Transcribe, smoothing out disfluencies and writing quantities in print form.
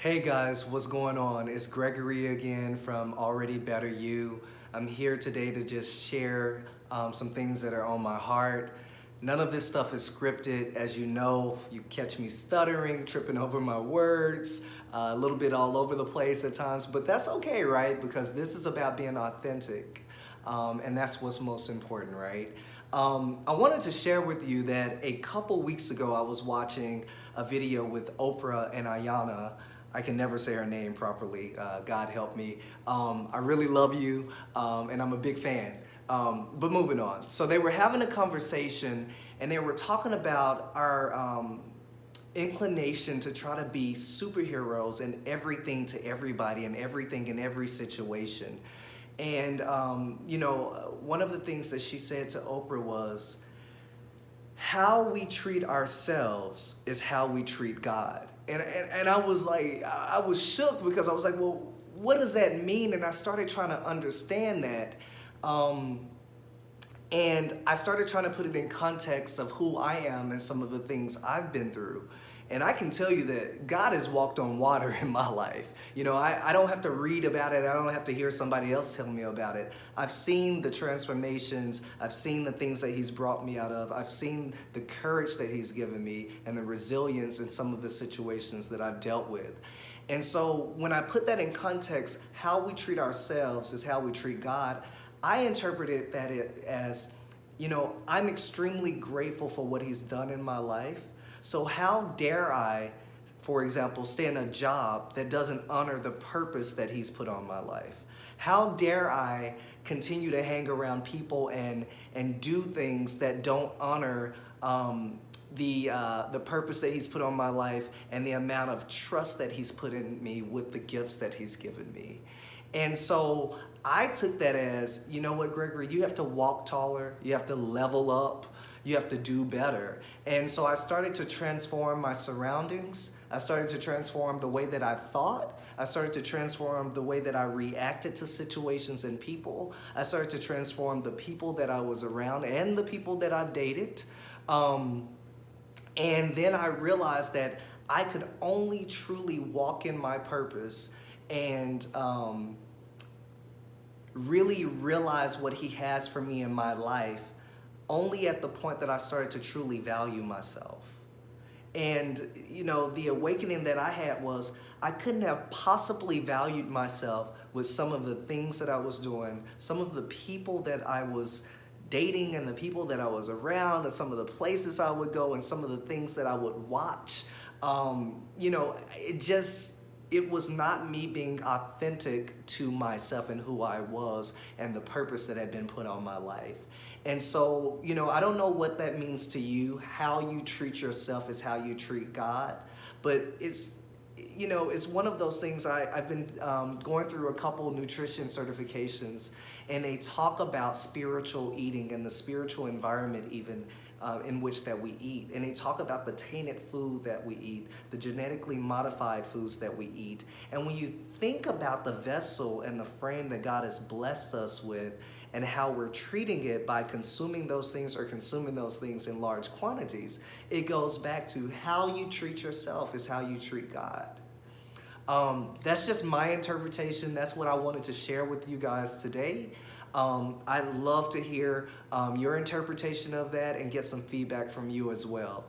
Hey guys, what's going on? It's Gregory again from Already Better You. I'm here today to just share some things that are on my heart. None of this stuff is scripted. As you know, you catch me stuttering, tripping over my words, a little bit all over the place at times, but that's okay, right? Because this is about being authentic, and that's what's most important, right? I wanted to share with you that a couple weeks ago I was watching a video with Oprah and Ayana. I can never say her name properly. God help me. I really love you, and I'm a big fan. But moving on. So they were having a conversation, and they were talking about our inclination to try to be superheroes and everything to everybody and everything in every situation. And, one of the things that she said to Oprah was, how we treat ourselves is how we treat God. And I was like, I was shook because I was like, well, what does that mean? And I started trying to understand that. And I started trying to put it in context of who I am and some of the things I've been through. And I can tell you that God has walked on water in my life. You know, I don't have to read about it. I don't have to hear somebody else tell me about it. I've seen the transformations. I've seen the things that he's brought me out of. I've seen the courage that he's given me and the resilience in some of the situations that I've dealt with. And so when I put that in context, how we treat ourselves is how we treat God. I interpreted that as, I'm extremely grateful for what he's done in my life. So how dare I, for example, stay in a job that doesn't honor the purpose that he's put on my life? How dare I continue to hang around people and do things that don't honor the purpose that he's put on my life and the amount of trust that he's put in me with the gifts that he's given me? And so I took that as, you know what, Gregory, you have to walk taller, you have to level up, you have to do better. And so I started to transform my surroundings. I started to transform the way that I thought. I started to transform the way that I reacted to situations and people. I started to transform the people that I was around and the people that I've dated. And then I realized that I could only truly walk in my purpose and really realize what he has for me in my life only at the point that I started to truly value myself. And, the awakening that I had was I couldn't have possibly valued myself with some of the things that I was doing, some of the people that I was dating and the people that I was around and some of the places I would go and some of the things that I would watch. It was not me being authentic to myself and who I was and the purpose that had been put on my life. And so, I don't know what that means to you. How you treat yourself is how you treat God. But it's one of those things. I've been going through a couple nutrition certifications, and they talk about spiritual eating and the spiritual environment even in which that we eat. And they talk about the tainted food that we eat, the genetically modified foods that we eat. And when you think about the vessel and the frame that God has blessed us with and how we're treating it by consuming those things or consuming those things in large quantities, it goes back to how you treat yourself is how you treat God. That's just my interpretation. That's what I wanted to share with you guys today. I'd love to hear your interpretation of that and get some feedback from you as well.